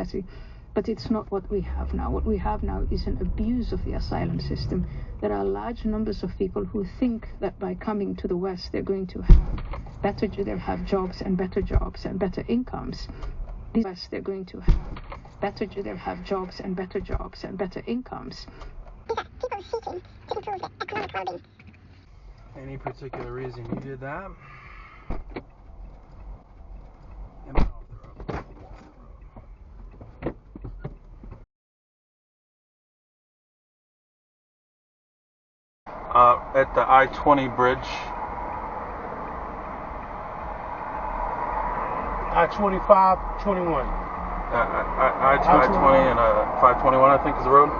society. But it's not what we have now. What we have now is an abuse of the asylum system. There are large numbers of people who think that by coming to the West, they're going to have jobs and better incomes. They're going to have jobs and better incomes. People are seeking to improve the economic well-being. Any particular reason you did that? At the I-20 bridge. I-25, 21. I-20 and 521, I think, is the road.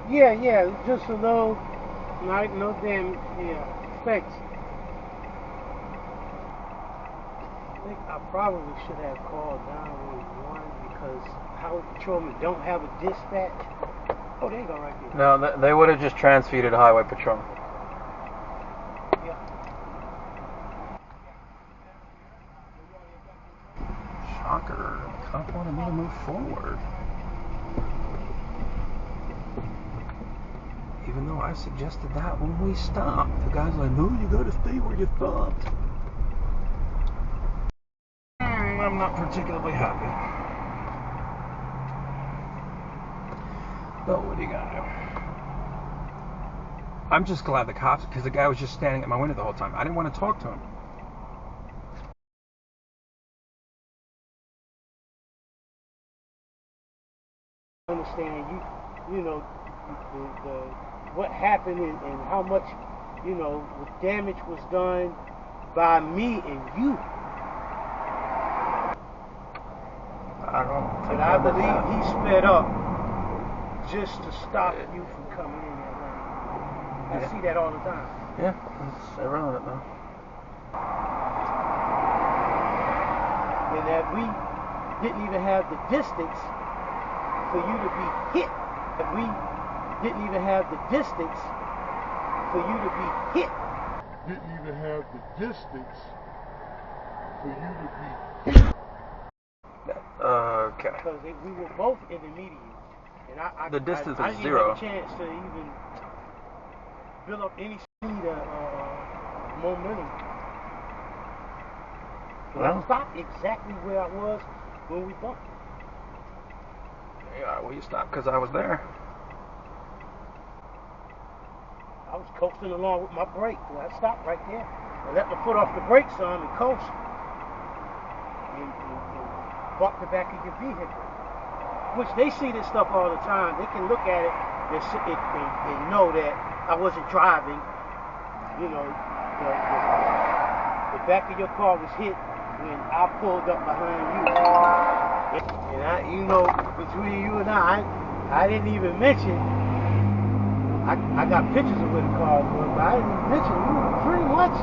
Yeah, just a little, no damn, effects. I think I probably should have called 911 because Highway Patrolmen don't have a dispatch. Oh, there you go right there. No, they would have just transfeeded Highway Patrol. Yeah. Shocker. The cop wanted me to move forward. Even though I suggested that when we stopped. The guy's like, no, you gotta stay where you stopped. I'm not particularly happy. But what are you gonna do? I'm just glad the cops, because the guy was just standing at my window the whole time. I didn't want to talk to him. Understand you know the what happened and how much the damage was done by me and you. But I believe he sped up just to stop you from coming in that lane. I see that all the time. Yeah, it's irrelevant though. And that we didn't even have the distance for you to be hit. That we didn't even have the distance for you to be hit. Didn't even have the distance for you to be hit. Okay. Because we were both in the median. And the distance I is didn't zero. have a chance to even build up any speed of momentum. Well, I stopped exactly where I was when we bumped. Yeah, well, you stopped because I was there. I was coasting along with my brake. So I stopped right there. I let my foot off the brake some and coast. And bumped the back of your vehicle. Which they see this stuff all the time. They can look at it and know that I wasn't driving. The back of your car was hit when I pulled up behind you. And between you and I didn't even mention. I got pictures of where the car was, but I didn't mention. You were pretty much.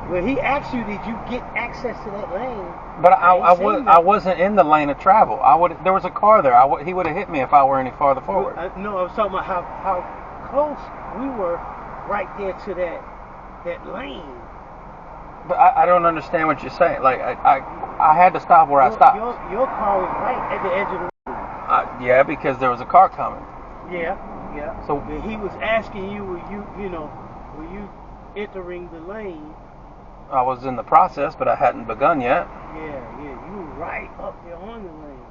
When he asked you, did you get access to that lane? But I wasn't in the lane of travel. There was a car there. He would have hit me if I were any farther forward. No, I was talking about how close we were right there to that lane. But I don't understand what you're saying. Like I had to stop where I stopped. Your car was right at the edge of the road. Yeah, because there was a car coming. Yeah. So he was asking you, were you entering the lane? I was in the process, but I hadn't begun yet. Yeah, you were right up there on the lane.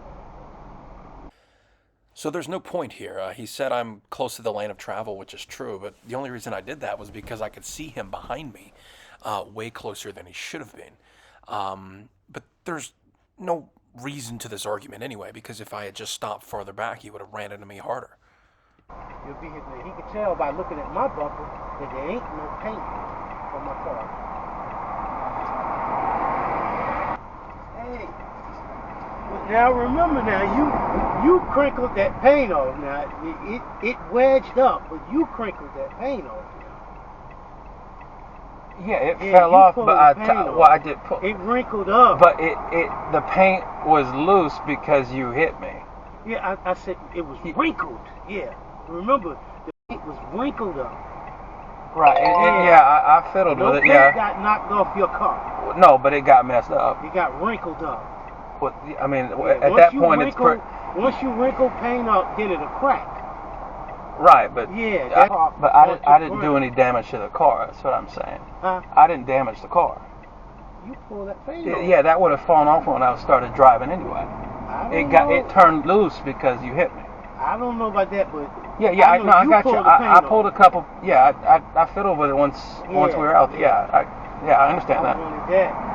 So there's no point here. He said I'm close to the lane of travel, which is true, but the only reason I did that was because I could see him behind me, way closer than he should have been. But there's no reason to this argument anyway, because if I had just stopped farther back, he would have ran into me harder. Your vehicle, he could tell by looking at my bumper that there ain't no paint on my car. Hey, now remember, you crinkled that paint off. Now it wedged up, but you crinkled that paint off. Yeah, it fell off, but I did pull. It wrinkled up. But the paint was loose because you hit me. Yeah, I said it was wrinkled. Yeah, remember the paint was wrinkled up. Right. I fiddled No with it. paint Yeah. got knocked off your car. No, but it got messed up. It got wrinkled up. But, I mean, Yeah, at that point, once you wrinkle paint up, then it'll crack. right. But Yeah. I didn't do any damage to the car. That's what I'm saying. Huh? I didn't damage the car. You pull that paint off. Yeah, that would have fallen off when I started driving anyway. It turned loose because you hit me. I don't know about that, but Yeah, I I got you. I pulled off. a couple. Yeah, I fiddled with it once we were out there. Yeah, I understand I that. wanted that.